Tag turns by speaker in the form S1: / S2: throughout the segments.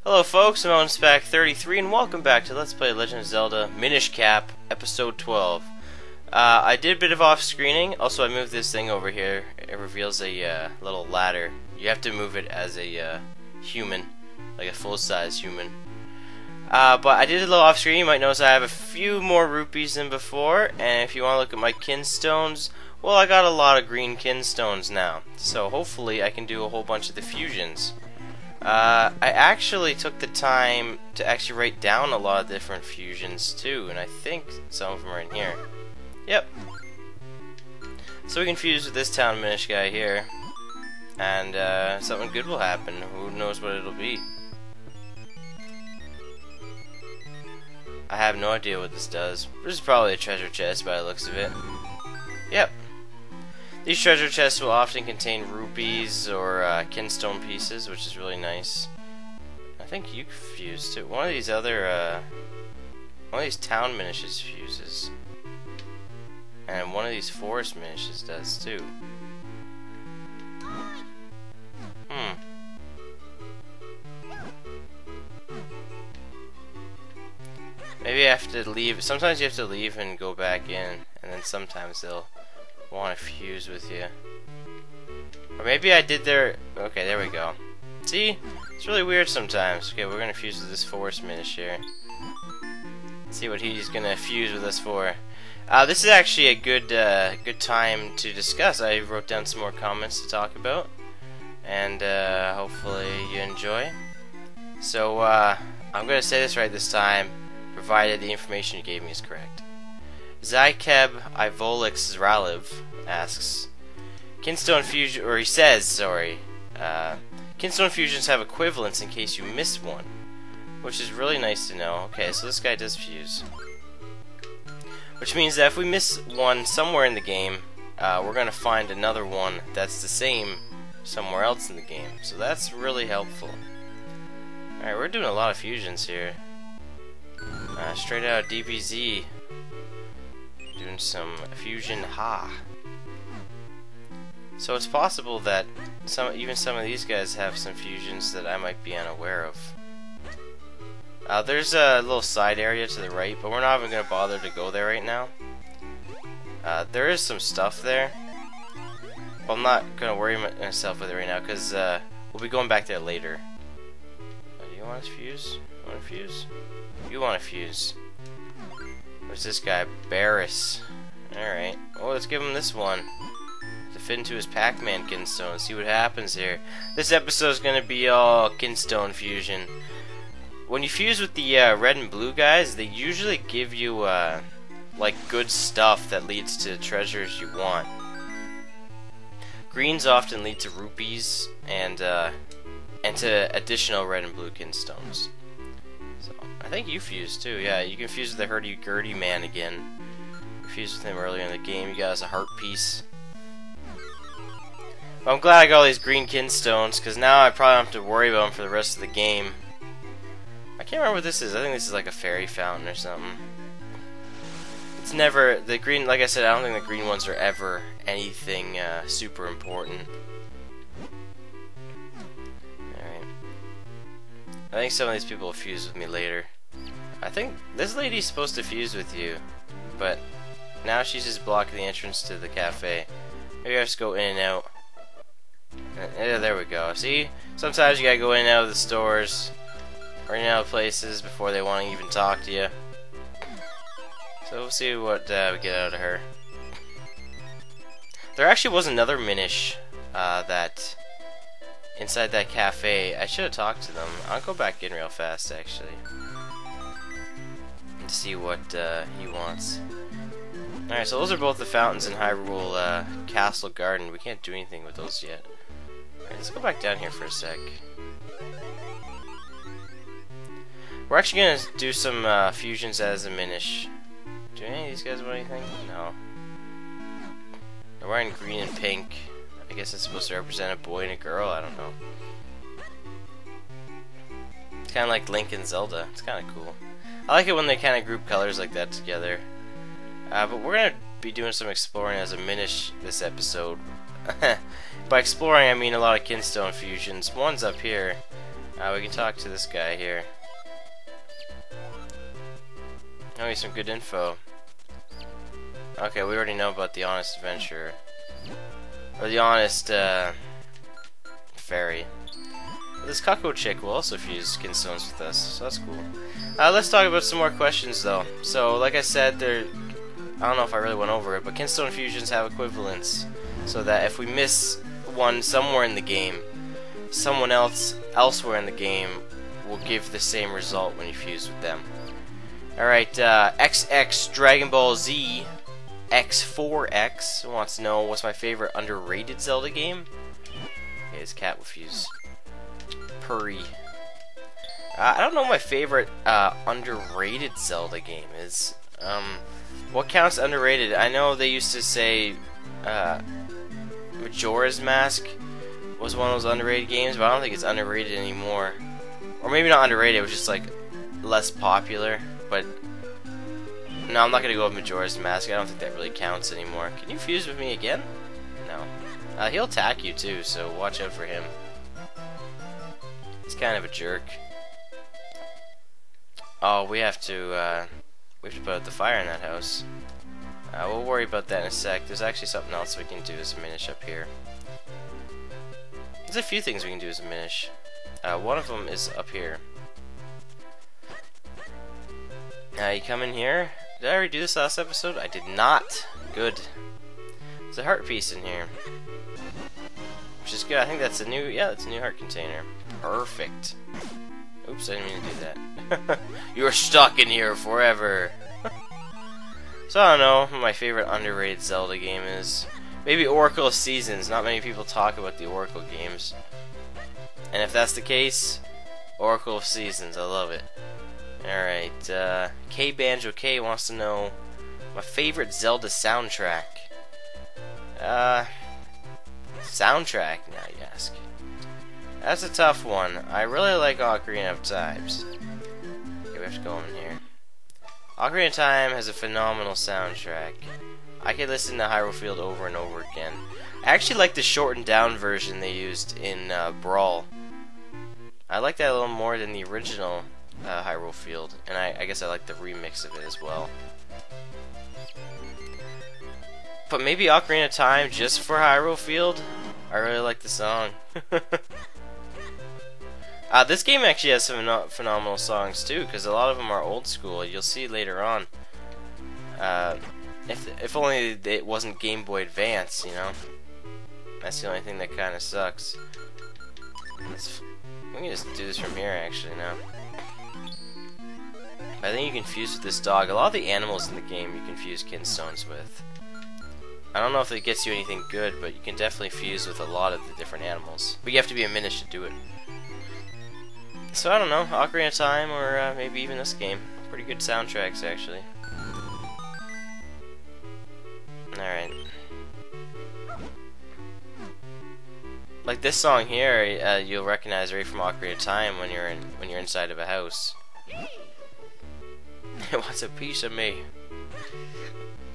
S1: Hello folks, I'm OnSpec33 and welcome back to Let's Play Legend of Zelda Minish Cap, Episode 12. I did a bit of off-screening, also I moved this thing over here. It reveals a little ladder. You have to move it as a human, like a full-size human. But I did a little off-screen. You might notice I have a few more rupees than before, and if you want to look at my kinstones, well, I got a lot of green kinstones now. So hopefully I can do a whole bunch of the fusions. I actually took the time to actually write down a lot of different fusions too, and I think some of them are in here. Yep. So we can fuse with this town Minish guy here, and something good will happen. Who knows what it'll be? I have no idea what this does. This is probably a treasure chest by the looks of it. Yep. These treasure chests will often contain rupees or kinstone pieces, which is really nice. I think you fused too. One of these town Minishes fuses, and one of these forest Minishes does too. Maybe I have to leave. Sometimes you have to leave and go back in, and then sometimes they'll want to fuse with you. Or maybe I did their... Okay, there we go. See? It's really weird sometimes. Okay, we're gonna fuse with this forest Minish here. Let's see what he's gonna fuse with us for. This is actually a good time to discuss. I wrote down some more comments to talk about, and hopefully you enjoy. So I'm gonna say this right this time, provided the information you gave me is correct. Zykeb Ivolix Zraliv asks, Kinstone Fusion, or he says, sorry, Kinstone Fusions have equivalents in case you miss one, which is really nice to know. Okay, so this guy does fuse, which means that if we miss one somewhere in the game, we're gonna find another one that's the same somewhere else in the game. So that's really helpful. Alright, we're doing a lot of fusions here. Straight out of DBZ. Doing some fusion So it's possible that even some of these guys have some fusions that I might be unaware of. There's a little side area to the right, but we're not even going to bother to go there right now. There is some stuff there, but I'm not going to worry myself with it right now because we'll be going back there later. Do you want to fuse? You want to fuse? You want to fuse. Where's this guy? Barris. Alright. Well, let's give him this one to fit into his Pac-Man kinstone and see what happens here. This episode is going to be all kinstone fusion. When you fuse with the red and blue guys, they usually give you like good stuff that leads to treasures you want. Greens often lead to rupees and to additional red and blue kinstones. So I think you fused too. Yeah, you can fuse with the hurdy-gurdy man again. You fused with him earlier in the game. You got us a heart piece. But I'm glad I got all these green kinstones, because now I probably don't have to worry about them for the rest of the game. I can't remember what this is. I think this is like a fairy fountain or something. It's never the green. Like I said, I don't think the green ones are ever anything super important. I think some of these people will fuse with me later. I think this lady's supposed to fuse with you, but now she's just blocking the entrance to the cafe. Maybe I have to go in and out. Yeah, there we go. See? Sometimes you gotta go in and out of the stores, or in and out of places before they want to even talk to you. So we'll see what we get out of her. There actually was another Minish that... inside that cafe. I should have talked to them. I'll go back in real fast actually and see what he wants. Alright, so those are both the fountains in Hyrule Castle Garden. We can't do anything with those yet. Alright, let's go back down here for a sec. We're actually gonna do some fusions as a Minish. Do any of these guys want anything? No. They're wearing green and pink. I guess it's supposed to represent a boy and a girl, I don't know. It's kind of like Link and Zelda. It's kind of cool. I like it when they kind of group colors like that together. But we're going to be doing some exploring as a Minish this episode. By exploring, I mean a lot of Kinstone Fusions. One's up here. We can talk to this guy here. Oh, he's some good info. Okay, we already know about the honest adventurer. Or the honest, fairy. This Cuckoo chick will also fuse Kinstones with us, so that's cool. Let's talk about some more questions, though. So, like I said, I don't know if I really went over it, but Kinstone Fusions have equivalents. So that if we miss one somewhere in the game, someone else elsewhere in the game will give the same result when you fuse with them. Alright, XX Dragon Ball Z X4X wants to know what's my favorite underrated Zelda game. Okay, his cat will fuse. Purry. I don't know what my favorite underrated Zelda game is. What counts underrated? I know they used to say Majora's Mask was one of those underrated games, but I don't think it's underrated anymore. Or maybe not underrated, it was just like less popular. But no, I'm not gonna go with Majora's Mask. I don't think that really counts anymore. Can you fuse with me again? No. He'll attack you too, so watch out for him. He's kind of a jerk. Oh, we have to put out the fire in that house. We'll worry about that in a sec. There's actually something else we can do as a Minish up here. There's a few things we can do as a Minish. One of them is up here. You come in here. Did I already do this last episode? I did not. Good. There's a heart piece in here, which is good. I think that's a new, that's a new heart container. Perfect. Oops, I didn't mean to do that. You're stuck in here forever. So I don't know what my favorite underrated Zelda game is. Maybe Oracle of Seasons. Not many people talk about the Oracle games. And if that's the case, Oracle of Seasons, I love it. Alright, K Banjo K wants to know my favorite Zelda soundtrack. Soundtrack, now you ask. That's a tough one. I really like Ocarina of Times. Okay, we have to go in here. Ocarina of Time has a phenomenal soundtrack. I could listen to Hyrule Field over and over again. I actually like the shortened down version they used in Brawl. I like that a little more than the original Hyrule Field, and I guess I like the remix of it as well. But maybe Ocarina of Time just for Hyrule Field? I really like the song. This game actually has some phenomenal songs too, because a lot of them are old school. You'll see later on. If only it wasn't Game Boy Advance, you know. That's the only thing that kind of sucks. We can just do this from here actually now. I think you can fuse with this dog. A lot of the animals in the game you can fuse Kinstones with. I don't know if it gets you anything good, but you can definitely fuse with a lot of the different animals. But you have to be a Minish to do it. So I don't know, Ocarina of Time or maybe even this game. Pretty good soundtracks actually. Alright. Like this song here, you'll recognize right from Ocarina of Time when you're inside of a house. It wants a piece of me.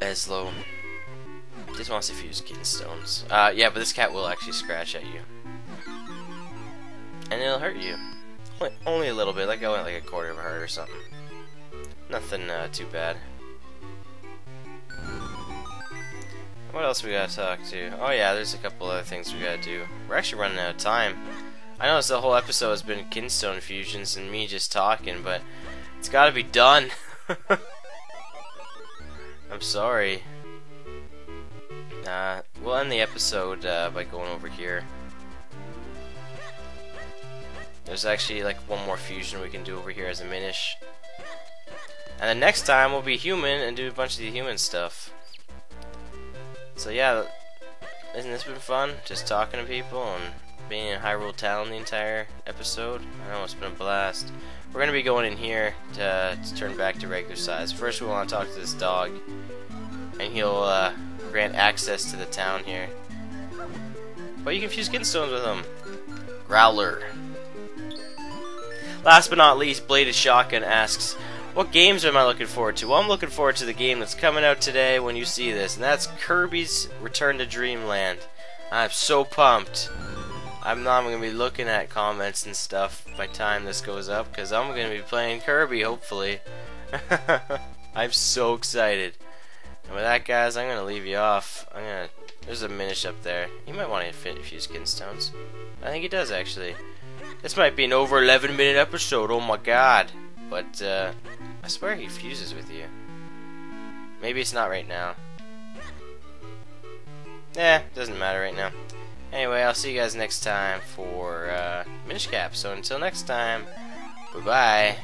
S1: Eslo. Just wants to fuse Kinstones. Yeah, but this cat will actually scratch at you. And it'll hurt you. Only a little bit, like I went like a quarter of a heart or something. Nothing too bad. What else we gotta talk to? Oh yeah, there's a couple other things we gotta do. We're actually running out of time. I know the whole episode has been Kinstone Fusions and me just talking, but it's gotta be done. I'm sorry. We'll end the episode by going over here. There's actually like one more fusion we can do over here as a Minish. And then next time we'll be human and do a bunch of the human stuff. So yeah, isn't this been fun? Just talking to people and being in Hyrule Town the entire episode. I know it's been a blast. We're going to be going in here to turn back to regular size. First we want to talk to this dog. And he'll grant access to the town here. But you can fuse Kinstones with him. Growler. Last but not least, Bladed Shotgun asks, what games am I looking forward to? Well, I'm looking forward to the game that's coming out today when you see this, and that's Kirby's Return to Dreamland. I'm so pumped. I'm not going to be looking at comments and stuff by the time this goes up, because I'm going to be playing Kirby, hopefully. I'm so excited. And with that, guys, I'm going to leave you off. There's a Minish up there. You might want to fuse Kinstones. I think he does, actually. This might be an over 11-minute episode, oh my god. But, I swear he fuses with you. Maybe it's not right now. Doesn't matter right now. Anyway, I'll see you guys next time for Minish Cap. So until next time, bye-bye.